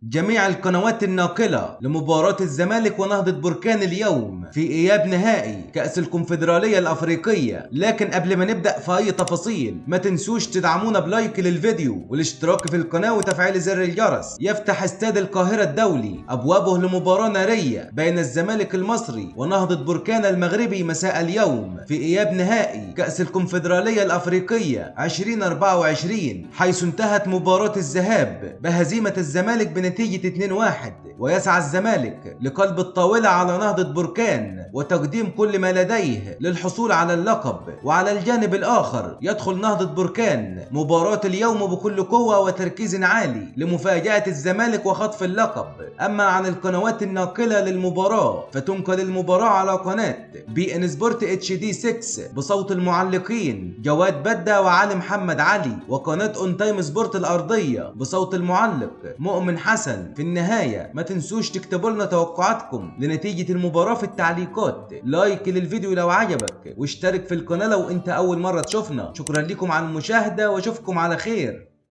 جميع القنوات الناقلة لمباراة الزمالك ونهضة بركان اليوم في إياب نهائي كأس الكونفدرالية الأفريقية. لكن قبل ما نبدأ في أي تفاصيل ما تنسوش تدعمونا بلايك للفيديو والاشتراك في القناة وتفعيل زر الجرس. يفتح استاد القاهرة الدولي أبوابه لمباراة نارية بين الزمالك المصري ونهضة بركان المغربي مساء اليوم في إياب نهائي كأس الكونفدرالية الأفريقية 2024، حيث انتهت مباراة الذهاب بهزيمة الزمالك بنتيجة 2-1، ويسعى الزمالك لقلب الطاولة على نهضة بركان وتقديم كل ما لديه للحصول على اللقب. وعلى الجانب الآخر يدخل نهضة بركان مباراة اليوم بكل قوة وتركيز عالي لمفاجأة الزمالك وخطف اللقب. أما عن القنوات الناقلة للمباراة فتنقل المباراة على قناة بي ان سبورت اتش دي 6 بصوت المعلقين جواد بدة وعلي محمد علي، وقناة اون تايم سبورت الأرضية بصوت المعلق مؤمن حسن. في النهاية ما تنسوش تكتبوا لنا توقعاتكم لنتيجة المباراة في التعليقات، لايك للفيديو لو عجبك، واشترك في القناة لو انت أول مرة تشوفنا. شكرا لكم على المشاهدة واشوفكم على خير.